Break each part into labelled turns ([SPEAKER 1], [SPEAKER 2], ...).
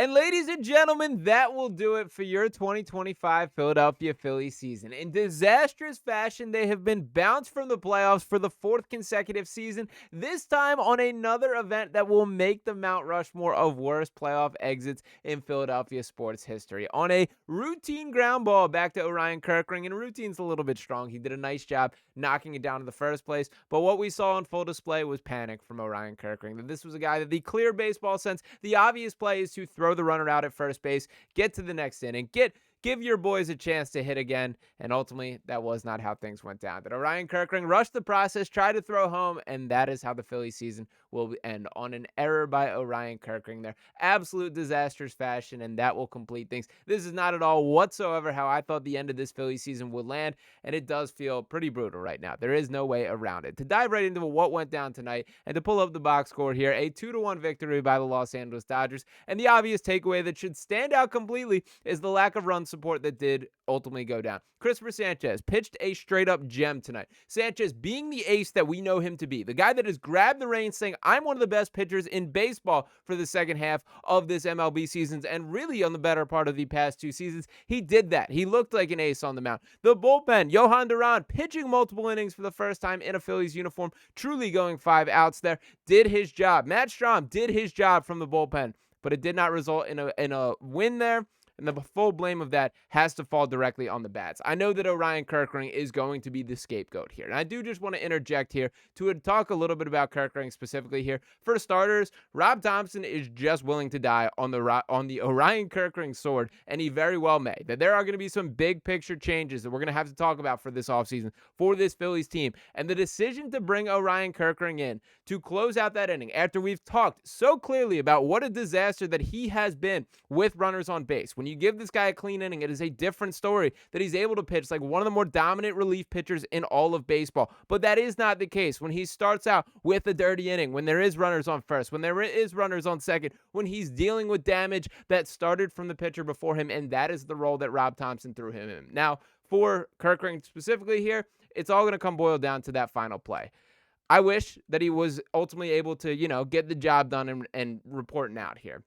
[SPEAKER 1] And ladies and gentlemen, that will do it for your 2025 Philadelphia Phillies season. In disastrous fashion, they have been bounced from the playoffs for the fourth consecutive season, this time on another event that will make the Mount Rushmore of worst playoff exits in Philadelphia sports history. On a routine ground ball back to Orion Kereking, and routine's a little bit strong. He did a nice job knocking it down in the first place, but what we saw on full display was panic from Orion Kereking. This was a guy that the clear baseball sense, the obvious play is to throw the runner out at first base, get to the next inning, give your boys a chance to hit again, and ultimately that was not how things went down. That Orion Kereking rushed the process, tried to throw home, and that is how the Phillies season will end, on an error by Orion Kereking. Their absolute disastrous fashion, and that will complete things. This is not at all whatsoever how I thought the end of this Phillies season would land, and it does feel pretty brutal right now. There is no way around it. To dive right into what went down tonight and to pull up the box score here, a 2-1 victory by the Los Angeles Dodgers, and the obvious takeaway that should stand out completely is the lack of run support that did ultimately go down. Christopher Sanchez pitched a straight-up gem tonight. Sanchez being the ace that we know him to be, the guy that has grabbed the reins saying, I'm one of the best pitchers in baseball for the second half of this MLB season, and really on the better part of the past two seasons. He did that. He looked like an ace on the mound. The bullpen, Johan Duran pitching multiple innings for the first time in a Phillies uniform, truly going 5 outs there, did his job. Matt Strahm did his job from the bullpen, but it did not result in a win there. And the full blame of that has to fall directly on the bats. I know that Orion Kereking is going to be the scapegoat here. And I do just want to interject here to talk a little bit about Kerkering specifically here. For starters, Rob Thomson is just willing to die on the Orion Kereking sword, and he very well may. That there are going to be some big picture changes that we're going to have to talk about for this offseason for this Phillies team. And the decision to bring Orion Kereking in to close out that inning after we've talked so clearly about what a disaster that he has been with runners on base. When you give this guy a clean inning, it is a different story that he's able to pitch like one of the more dominant relief pitchers in all of baseball. But that is not the case when he starts out with a dirty inning, when there is runners on first, when there is runners on second, when he's dealing with damage that started from the pitcher before him, and that is the role that Rob Thomson threw him in. Now, for Kerkering specifically here, it's all going to come boil down to that final play. I wish that he was ultimately able to, get the job done and reporting out here.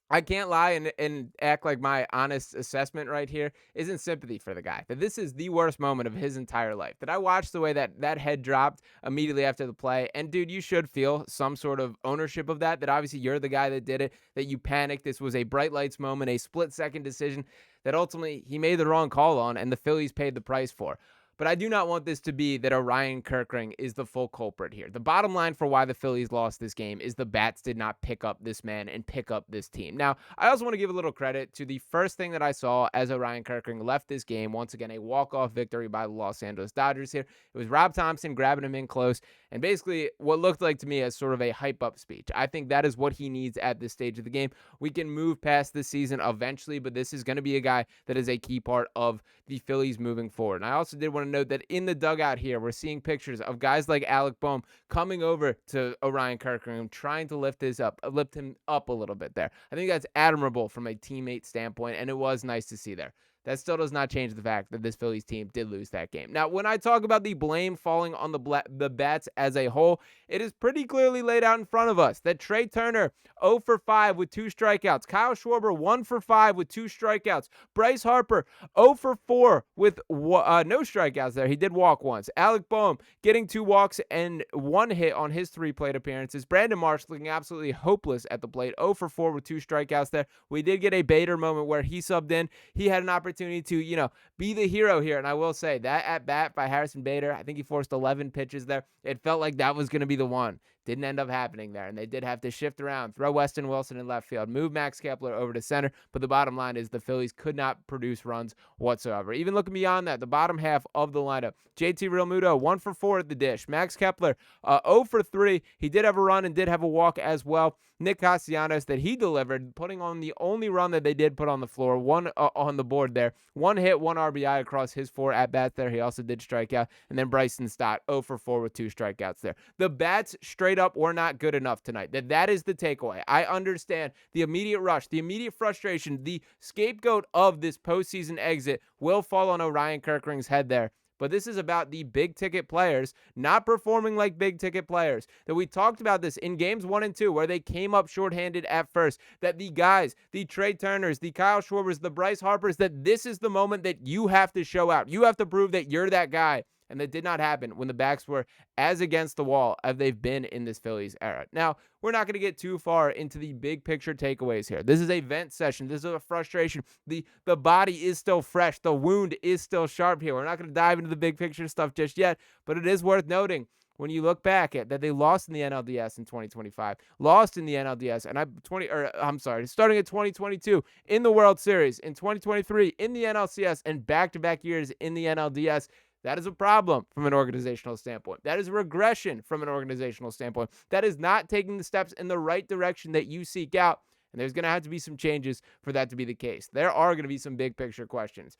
[SPEAKER 1] I can't lie and act like my honest assessment right here isn't sympathy for the guy. That this is the worst moment of his entire life. That I watched the way that head dropped immediately after the play. And, dude, you should feel some sort of ownership of that. That obviously you're the guy that did it, that you panicked. This was a bright lights moment, a split-second decision that ultimately he made the wrong call on, and the Phillies paid the price for. But I do not want this to be that Orion Kereking is the full culprit here. The bottom line for why the Phillies lost this game is the bats did not pick up this man and pick up this team. Now, I also want to give a little credit to the first thing that I saw as Orion Kereking left this game. Once again, a walk-off victory by the Los Angeles Dodgers here. It was Rob Thomson grabbing him in close and basically what looked like to me as sort of a hype-up speech. I think that is what he needs at this stage of the game. We can move past this season eventually, but this is going to be a guy that is a key part of the Phillies moving forward. And I also did want to note that in the dugout here, we're seeing pictures of guys like Alec Boehm coming over to Orion Kereking, trying to lift him up a little bit there. I think that's admirable from a teammate standpoint, and it was nice to see there. That still does not change the fact that this Phillies team did lose that game. Now, when I talk about the blame falling on the bats as a whole, it is pretty clearly laid out in front of us that Trey Turner, 0 for 5 with 2 strikeouts. Kyle Schwarber, 1 for 5 with 2 strikeouts. Bryce Harper, 0 for 4 with no strikeouts there. He did walk once. Alec Boehm getting 2 walks and 1 hit on his 3 plate appearances. Brandon Marsh looking absolutely hopeless at the plate, 0 for 4 with 2 strikeouts there. We did get a Bader moment where he subbed in. He had an opportunity to, be the hero here. And I will say that at bat by Harrison Bader, I think he forced 11 pitches there. It felt like that was going to be the one. Didn't end up happening there, and they did have to shift around, throw Weston Wilson in left field, move Max Kepler over to center, but the bottom line is the Phillies could not produce runs whatsoever. Even looking beyond that, the bottom half of the lineup, JT Realmuto, 1 for 4 at the dish. Max Kepler, 0 for 3. He did have a run and did have a walk as well. Nick Castellanos that he delivered, putting on the only run that they did put on the floor, 1 on the board there. 1 hit, 1 RBI across his 4 at-bats there. He also did strike out. And then Bryson Stott, 0 for 4 with 2 strikeouts there. The bats straight up were not good enough tonight. That is the takeaway. I understand the immediate rush, the immediate frustration, the scapegoat of this postseason exit will fall on Orion Kereking's head there. but this is about the big ticket players not performing like big ticket players. That we talked about this in games 1 and 2 where they came up shorthanded at first, that the guys, the Trey Turners, the Kyle Schwarbers, the Bryce Harpers, that this is the moment that you have to show out. You have to prove that you're that guy. And that did not happen when the backs were as against the wall as they've been in this Phillies era. Now, we're not going to get too far into the big picture takeaways here. This is a vent session. This is a frustration. The body is still fresh. The wound is still sharp here. We're not going to dive into the big picture stuff just yet, but it is worth noting when you look back at that they lost in the NLDS in 2025, lost in the NLDS, and starting at 2022 in the World Series, in 2023 in the NLCS, and back-to-back years in the NLDS. That is a problem from an organizational standpoint. That is a regression from an organizational standpoint. That is not taking the steps in the right direction that you seek out. And there's going to have to be some changes for that to be the case. There are going to be some big picture questions.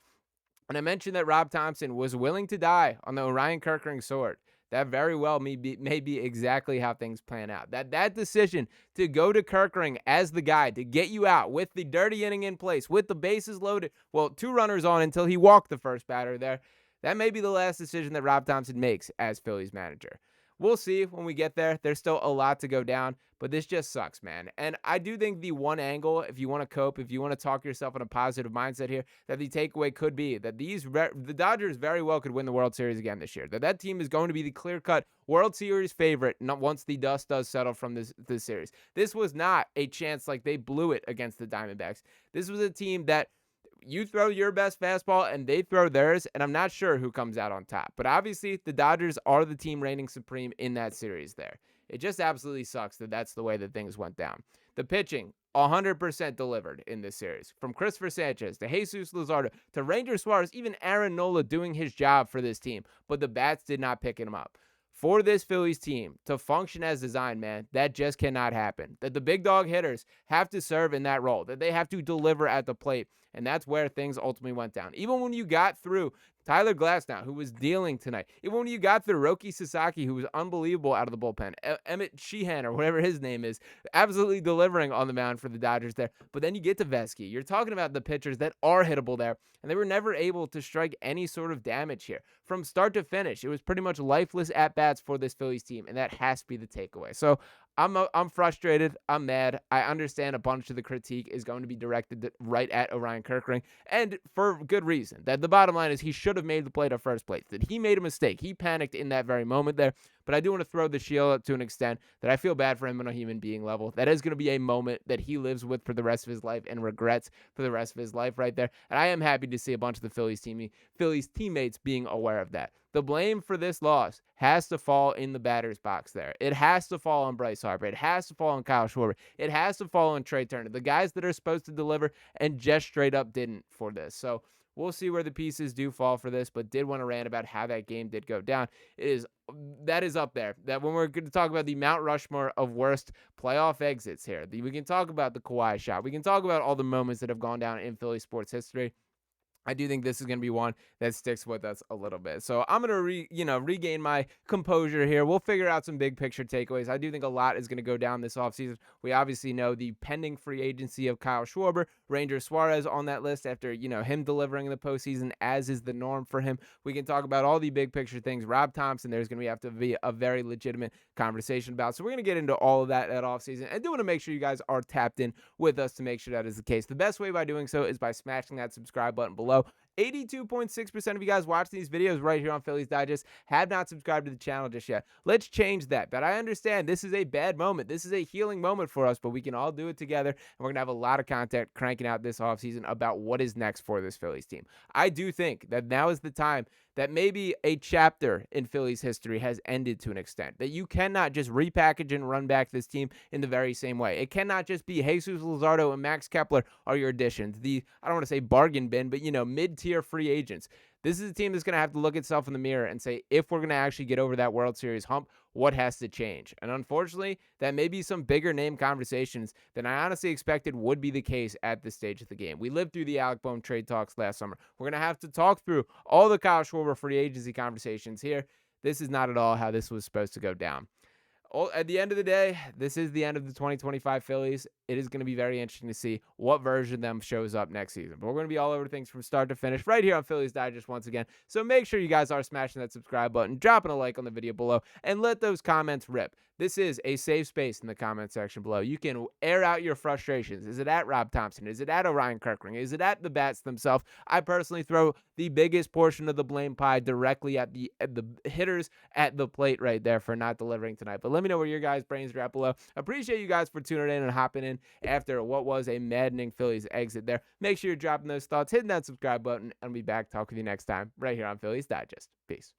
[SPEAKER 1] And I mentioned that Rob Thomson was willing to die on the Orion Kereking sword. That very well may be exactly how things plan out. That decision to go to Kerkering as the guy to get you out with the dirty inning in place, with the bases loaded, well, 2 runners on until he walked the first batter there. That may be the last decision that Rob Thomson makes as Phillies manager. We'll see when we get there. There's still a lot to go down, but this just sucks, man. And I do think the one angle, if you want to cope, if you want to talk yourself in a positive mindset here, that the takeaway could be that the Dodgers very well could win the World Series again this year. That team is going to be the clear-cut World Series favorite once the dust does settle from this series. This was not a chance like they blew it against the Diamondbacks. This was a team that you throw your best fastball and they throw theirs, and I'm not sure who comes out on top. But obviously, the Dodgers are the team reigning supreme in that series there. It just absolutely sucks that that's the way that things went down. The pitching, 100% delivered in this series. From Christopher Sanchez to Jesus Luzardo to Ranger Suarez, even Aaron Nola doing his job for this team. But the bats did not pick him up. For this Phillies team to function as designed, man, that just cannot happen. That the big dog hitters have to serve in that role, that they have to deliver at the plate, and that's where things ultimately went down. Even when you got through Tyler Glasnow, who was dealing tonight, even when you got through Roki Sasaki, who was unbelievable out of the bullpen, Emmett Sheehan, or whatever his name is, absolutely delivering on the mound for the Dodgers there. But then you get to Vesky. You're talking about the pitchers that are hittable there, and they were never able to strike any sort of damage here. From start to finish, it was pretty much lifeless at-bats for this Phillies team, and that has to be the takeaway. So I'm frustrated. I'm mad. I understand a bunch of the critique is going to be directed right at Orion Kereking, and for good reason. That the bottom line is he should have made the play to first place. That he made a mistake. He panicked in that very moment there. But I do want to throw the shield up to an extent that I feel bad for him on a human being level. That is going to be a moment that he lives with for the rest of his life and regrets for the rest of his life right there. And I am happy to see a bunch of the Phillies teammates being aware of that. The blame for this loss has to fall in the batter's box there. It has to fall on Bryce Harper. It has to fall on Kyle Schwarber. It has to fall on Trey Turner. The guys that are supposed to deliver and just straight up didn't for this. So we'll see where the pieces do fall for this, but did want to rant about how that game did go down. That is up there. That when we're going to talk about the Mount Rushmore of worst playoff exits here, we can talk about the Kawhi shot. We can talk about all the moments that have gone down in Philly sports history. I do think this is going to be one that sticks with us a little bit. So I'm going to regain my composure here. We'll figure out some big picture takeaways. I do think a lot is going to go down this offseason. We obviously know the pending free agency of Kyle Schwarber, Ranger Suarez on that list after, him delivering in the postseason, as is the norm for him. We can talk about all the big picture things. Rob Thomson, there's going to have to be a very legitimate conversation about. So we're going to get into all of that at offseason. I do want to make sure you guys are tapped in with us to make sure that is the case. The best way by doing so is by smashing that subscribe button below. 82.6% of you guys watching these videos right here on Phillies Digest have not subscribed to the channel just yet. Let's change that. But I understand this is a bad moment. This is a healing moment for us, but we can all do it together. And we're going to have a lot of content cranking out this offseason about what is next for this Phillies team. I do think that now is the time that maybe a chapter in Phillies history has ended to an extent. That you cannot just repackage and run back this team in the very same way. It cannot just be Jesus Luzardo and Max Kepler are your additions. I don't want to say bargain bin, but, mid-tier free agents. This is a team that's going to have to look itself in the mirror and say, if we're going to actually get over that World Series hump, what has to change? And unfortunately, that may be some bigger name conversations than I honestly expected would be the case at this stage of the game. We lived through the Alec Bohm trade talks last summer. We're going to have to talk through all the Kyle Schwarber free agency conversations here. This is not at all how this was supposed to go down. At the end of the day, this is the end of the 2025 Phillies. It is going to be very interesting to see what version of them shows up next season. But we're going to be all over things from start to finish right here on Phillies Digest once again. So make sure you guys are smashing that subscribe button, dropping a like on the video below, and let those comments rip. This is a safe space in the comment section below. You can air out your frustrations. Is it at Rob Thomson? Is it at Orion Kereking? Is it at the bats themselves? I personally throw the biggest portion of the blame pie directly at the hitters at the plate right there for not delivering tonight. But let me know where your guys' brains are at below. Appreciate you guys for tuning in and hopping in after what was a maddening Phillies exit there. Make sure you're dropping those thoughts, hitting that subscribe button, and I'll be back talking with you next time right here on Phillies Digest. Peace.